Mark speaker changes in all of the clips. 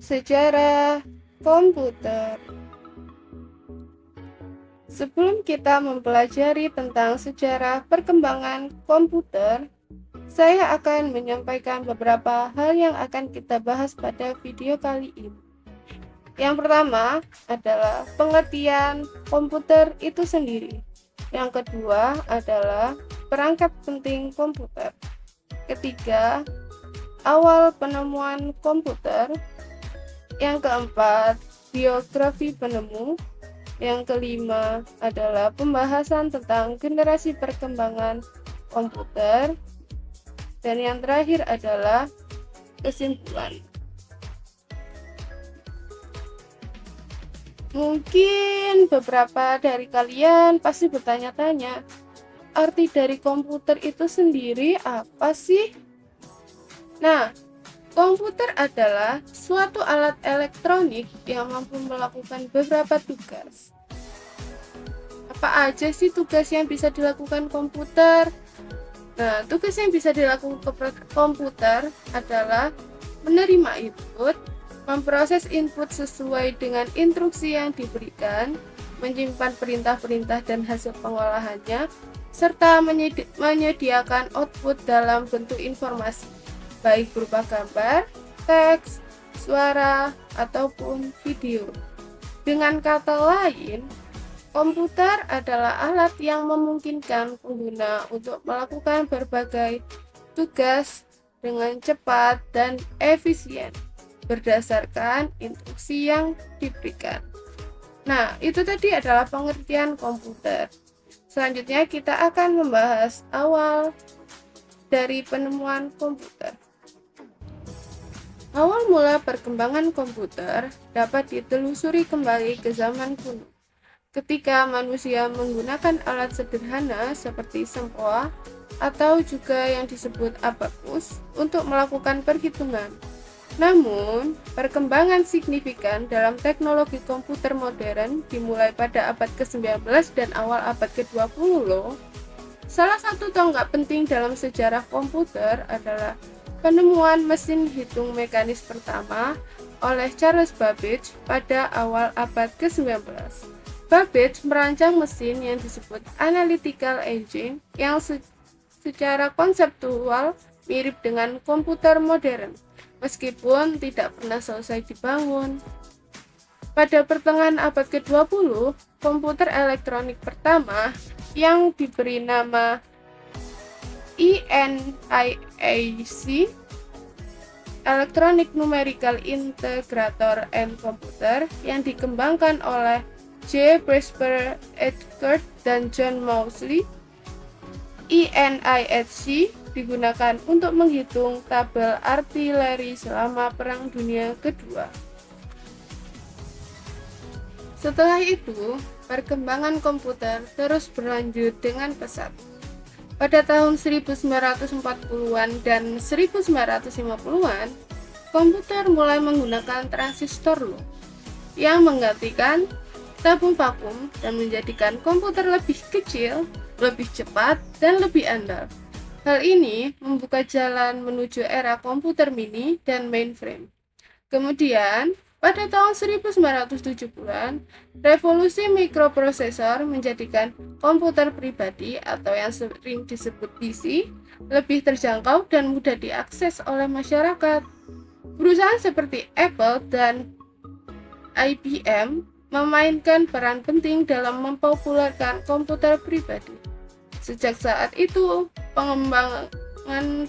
Speaker 1: Sejarah komputer. Sebelum kita mempelajari tentang sejarah perkembangan komputer, saya akan menyampaikan beberapa hal yang akan kita bahas pada video kali ini. Yang pertama adalah pengertian komputer itu sendiri. Yang kedua adalah perangkat penting komputer. Ketiga, awal penemuan komputer. Yang keempat, biografi penemu. Yang kelima adalah pembahasan tentang generasi perkembangan komputer. Dan yang terakhir adalah kesimpulan. Mungkin beberapa dari kalian pasti bertanya-tanya, arti dari komputer itu sendiri apa sih? Nah, komputer adalah suatu alat elektronik yang mampu melakukan beberapa tugas. Apa aja sih tugas yang bisa dilakukan komputer? Nah, tugas yang bisa dilakukan komputer adalah menerima input, memproses input sesuai dengan instruksi yang diberikan, menyimpan perintah-perintah dan hasil pengolahannya, serta menyediakan output dalam bentuk informasi, baik berupa gambar, teks, suara, ataupun video. Dengan kata lain, komputer adalah alat yang memungkinkan pengguna untuk melakukan berbagai tugas dengan cepat dan efisien berdasarkan instruksi yang diberikan. Nah, itu tadi adalah pengertian komputer. Selanjutnya kita akan membahas awal dari penemuan komputer. Awal mula perkembangan komputer dapat ditelusuri kembali ke zaman kuno, ketika manusia menggunakan alat sederhana seperti sempoa atau juga yang disebut abacus untuk melakukan perhitungan. Namun, perkembangan signifikan dalam teknologi komputer modern dimulai pada abad ke-19 dan awal abad ke-20 loh. Salah satu tonggak penting dalam sejarah komputer adalah penemuan mesin hitung mekanis pertama oleh Charles Babbage pada awal abad ke-19. Babbage merancang mesin yang disebut analytical engine yang secara konseptual mirip dengan komputer modern, meskipun tidak pernah selesai dibangun. Pada pertengahan abad ke-20, komputer elektronik pertama yang diberi nama ENIAC, Electronic Numerical Integrator and Computer, yang dikembangkan oleh J. Presper Eckert dan John Mousley. ENIAC digunakan untuk menghitung tabel artileri selama Perang Dunia Kedua. Setelah itu, perkembangan komputer terus berlanjut dengan pesat. Pada tahun 1940-an dan 1950-an, komputer mulai menggunakan transistor loh, yang menggantikan tabung vakum dan menjadikan komputer lebih kecil, lebih cepat, dan lebih andal. Hal ini membuka jalan menuju era komputer mini dan mainframe. Kemudian, pada tahun 1970-an, revolusi mikroprosesor menjadikan komputer pribadi atau yang sering disebut PC lebih terjangkau dan mudah diakses oleh masyarakat. Perusahaan seperti Apple dan IBM memainkan peran penting dalam mempopulerkan komputer pribadi. Sejak saat itu, pengembangan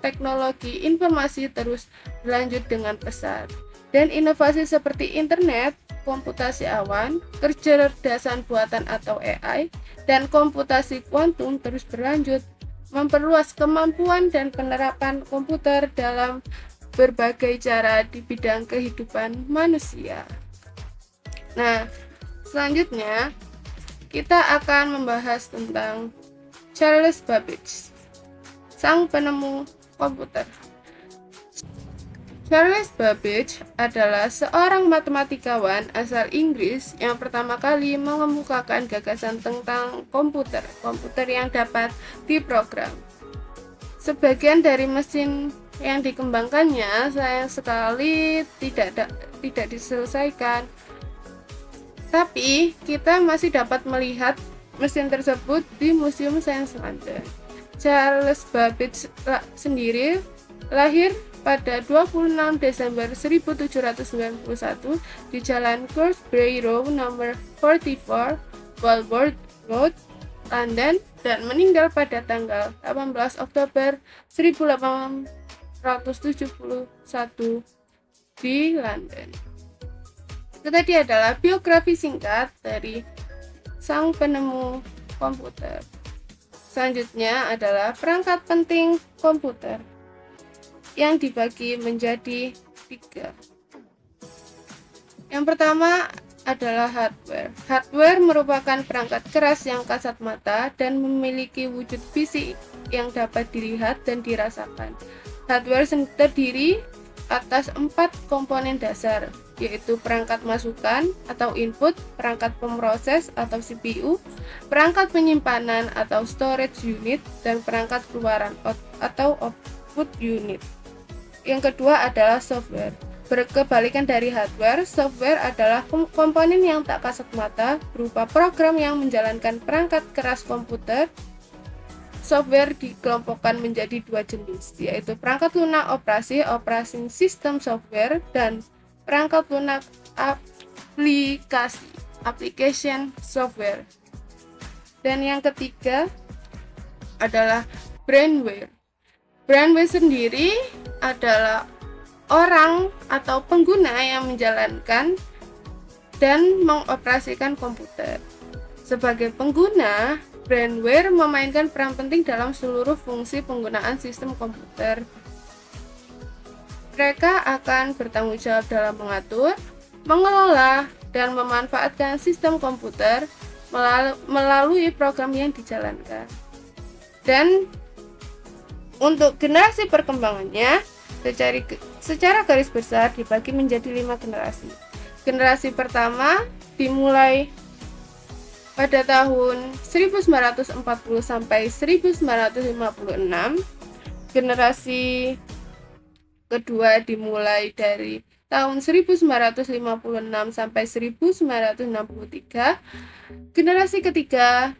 Speaker 1: teknologi informasi terus berlanjut dengan pesat, dan inovasi seperti internet, komputasi awan, kecerdasan buatan atau AI, dan komputasi kuantum terus berlanjut, memperluas kemampuan dan penerapan komputer dalam berbagai cara di bidang kehidupan manusia. Nah, selanjutnya kita akan membahas tentang Charles Babbage, sang penemu komputer. Charles Babbage adalah seorang matematikawan asal Inggris yang pertama kali mengemukakan gagasan tentang komputer yang dapat diprogram. Sebagian dari mesin yang dikembangkannya sayang sekali tidak diselesaikan. Tapi kita masih dapat melihat mesin tersebut di Museum Sains London. Charles Babbage sendiri lahir pada 26 Desember 1791 di Jalan Crossbury Road nomor 44, Walworth Road, London, dan meninggal pada tanggal 18 Oktober 1871 di London. Itu tadi adalah biografi singkat dari sang penemu komputer. Selanjutnya adalah perangkat penting komputer yang dibagi menjadi 3. Yang pertama adalah hardware. Hardware merupakan perangkat keras yang kasat mata dan memiliki wujud fisik yang dapat dilihat dan dirasakan. Hardware terdiri atas 4 komponen dasar, yaitu perangkat masukan atau input, perangkat pemroses atau CPU, perangkat penyimpanan atau storage unit, dan perangkat keluaran atau output unit. Yang kedua adalah software. Berkebalikan dari hardware, software adalah komponen yang tak kasat mata berupa program yang menjalankan perangkat keras komputer. Software dikelompokkan menjadi 2 jenis, yaitu perangkat lunak operasi (operating system software) dan perangkat lunak aplikasi (application software). Dan yang ketiga adalah brainware. Brainware sendiri adalah orang atau pengguna yang menjalankan dan mengoperasikan komputer. Sebagai pengguna, brainware memainkan peran penting dalam seluruh fungsi penggunaan sistem komputer. Mereka akan bertanggung jawab dalam mengatur, mengelola, dan memanfaatkan sistem komputer melalui program yang dijalankan. Dan untuk generasi perkembangannya, secara garis besar dibagi menjadi 5 generasi. Generasi pertama dimulai pada tahun 1940 sampai 1956. Generasi kedua dimulai dari tahun 1956 sampai 1963. Generasi ketiga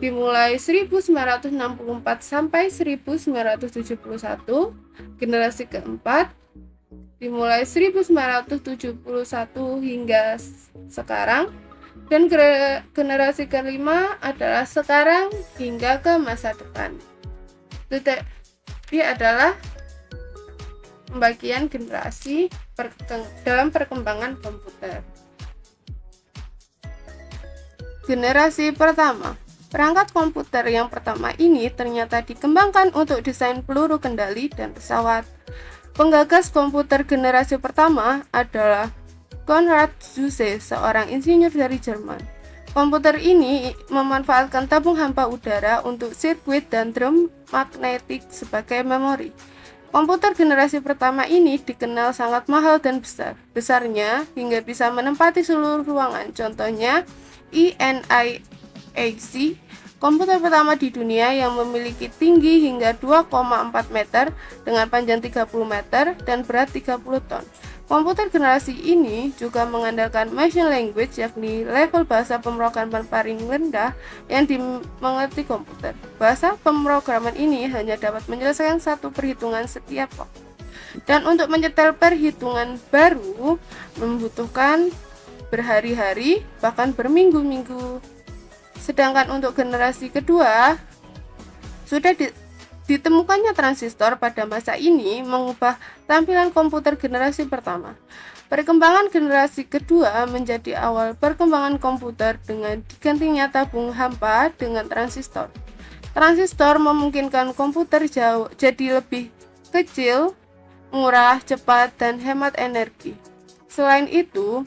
Speaker 1: dimulai 1964 sampai 1971. Generasi keempat dimulai 1971 hingga sekarang. Dan generasi kelima adalah sekarang hingga ke masa depan. Ini adalah pembagian generasi dalam perkembangan komputer. Generasi pertama. Perangkat komputer yang pertama ini ternyata dikembangkan untuk desain peluru kendali dan pesawat. Penggagas komputer generasi pertama adalah Konrad Zuse, seorang insinyur dari Jerman. Komputer ini memanfaatkan tabung hampa udara untuk sirkuit dan drum magnetik sebagai memori. Komputer generasi pertama ini dikenal sangat mahal dan besarnya hingga bisa menempati seluruh ruangan. Contohnya ENIAC, komputer pertama di dunia yang memiliki tinggi hingga 2,4 meter dengan panjang 30 meter dan berat 30 ton. Komputer generasi ini juga mengandalkan machine language, yakni level bahasa pemrograman paling rendah yang dimengerti komputer. Bahasa pemrograman ini hanya dapat menyelesaikan satu perhitungan setiap waktu. Dan untuk menyetel perhitungan baru membutuhkan berhari-hari, bahkan berminggu-minggu. Sedangkan untuk generasi kedua, sudah ditemukannya transistor pada masa ini mengubah tampilan komputer generasi pertama. Perkembangan generasi kedua menjadi awal perkembangan komputer dengan digantinya tabung hampa dengan transistor. Transistor memungkinkan komputer jadi lebih kecil, murah, cepat, dan hemat energi. Selain itu,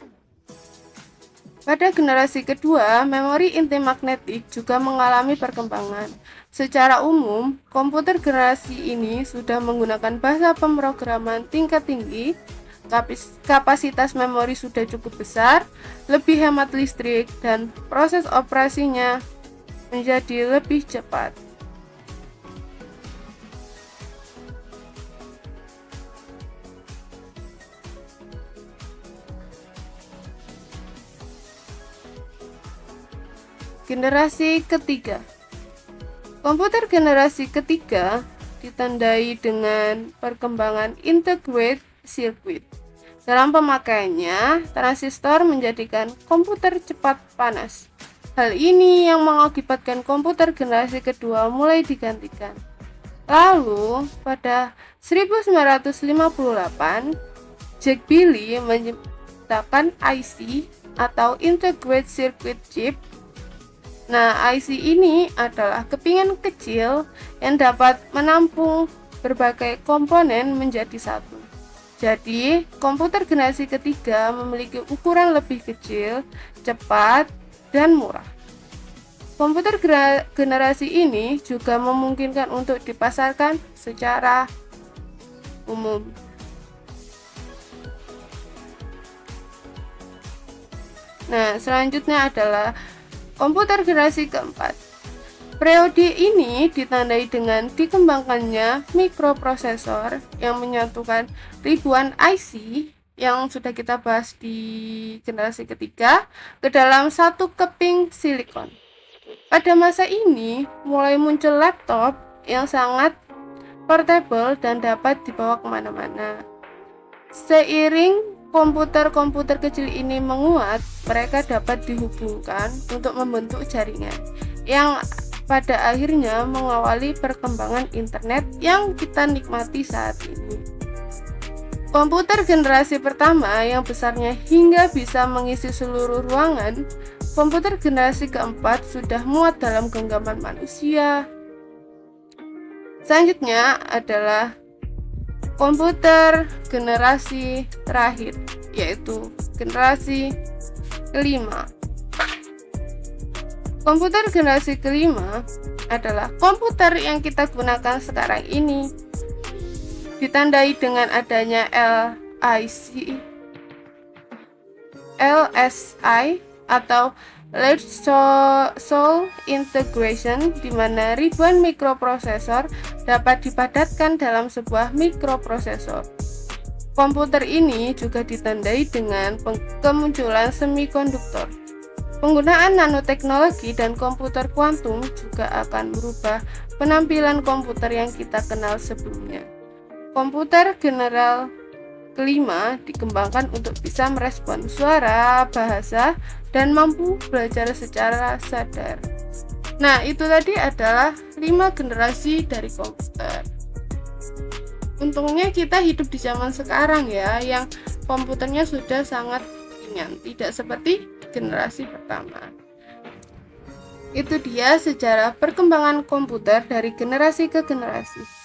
Speaker 1: pada generasi kedua, memori inti magnetik juga mengalami perkembangan. Secara umum, komputer generasi ini sudah menggunakan bahasa pemrograman tingkat tinggi, kapasitas memori sudah cukup besar, lebih hemat listrik, dan proses operasinya menjadi lebih cepat. Generasi ketiga. Komputer generasi ketiga ditandai dengan perkembangan integrated circuit. Dalam pemakaiannya, transistor menjadikan komputer cepat panas. Hal ini yang mengakibatkan komputer generasi kedua mulai digantikan. Lalu, pada 1958, Jack Billy menciptakan IC atau Integrated Circuit Chip. Nah, IC ini adalah kepingan kecil yang dapat menampung berbagai komponen menjadi satu. Jadi, komputer generasi ketiga memiliki ukuran lebih kecil, cepat, dan murah. Komputer generasi ini juga memungkinkan untuk dipasarkan secara umum. Nah, selanjutnya adalah komputer generasi keempat. Periode ini ditandai dengan dikembangkannya mikroprosesor yang menyatukan ribuan IC yang sudah kita bahas di generasi ketiga ke dalam satu keping silikon. Pada masa ini mulai muncul laptop yang sangat portable dan dapat dibawa kemana-mana. Seiring komputer-komputer kecil ini menguat, mereka dapat dihubungkan untuk membentuk jaringan yang pada akhirnya mengawali perkembangan internet yang kita nikmati saat ini. Komputer generasi pertama yang besarnya hingga bisa mengisi seluruh ruangan, komputer generasi keempat sudah muat dalam genggaman manusia. Selanjutnya adalah komputer generasi terakhir, yaitu generasi kelima. Komputer generasi kelima adalah komputer yang kita gunakan sekarang ini. Ditandai dengan adanya LSI atau Large Cell Integration, di mana ribuan mikroprosesor dapat dipadatkan dalam sebuah mikroprosesor. Komputer ini juga ditandai dengan kemunculan semikonduktor. Penggunaan nanoteknologi dan komputer kuantum juga akan merubah penampilan komputer yang kita kenal sebelumnya. Komputer general kelima dikembangkan untuk bisa merespon suara, bahasa, dan mampu belajar secara sadar. Nah, itu tadi adalah 5 generasi dari komputer. Untungnya kita hidup di zaman sekarang ya, yang komputernya sudah sangat ringan, tidak seperti generasi pertama. Itu dia sejarah perkembangan komputer dari generasi ke generasi.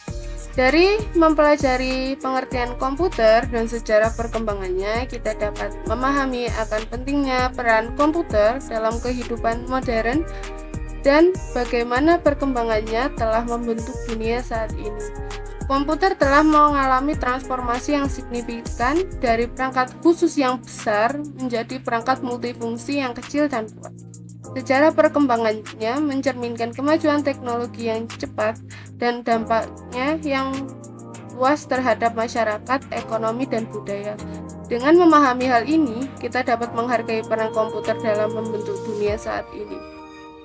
Speaker 1: Dari mempelajari pengertian komputer dan sejarah perkembangannya, kita dapat memahami akan pentingnya peran komputer dalam kehidupan modern dan bagaimana perkembangannya telah membentuk dunia saat ini. Komputer telah mengalami transformasi yang signifikan dari perangkat khusus yang besar menjadi perangkat multifungsi yang kecil dan kuat. Sejarah perkembangannya mencerminkan kemajuan teknologi yang cepat dan dampaknya yang luas terhadap masyarakat, ekonomi, dan budaya. Dengan memahami hal ini, kita dapat menghargai peran komputer dalam membentuk dunia saat ini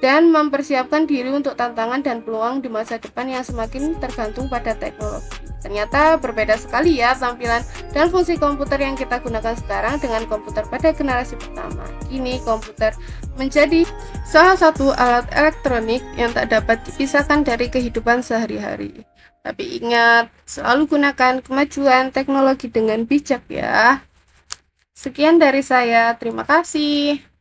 Speaker 1: dan mempersiapkan diri untuk tantangan dan peluang di masa depan yang semakin tergantung pada teknologi. Ternyata berbeda sekali ya tampilan dan fungsi komputer yang kita gunakan sekarang dengan komputer pada generasi pertama. Kini komputer menjadi salah satu alat elektronik yang tak dapat dipisahkan dari kehidupan sehari-hari. Tapi ingat, selalu gunakan kemajuan teknologi dengan bijak ya. Sekian dari saya, terima kasih.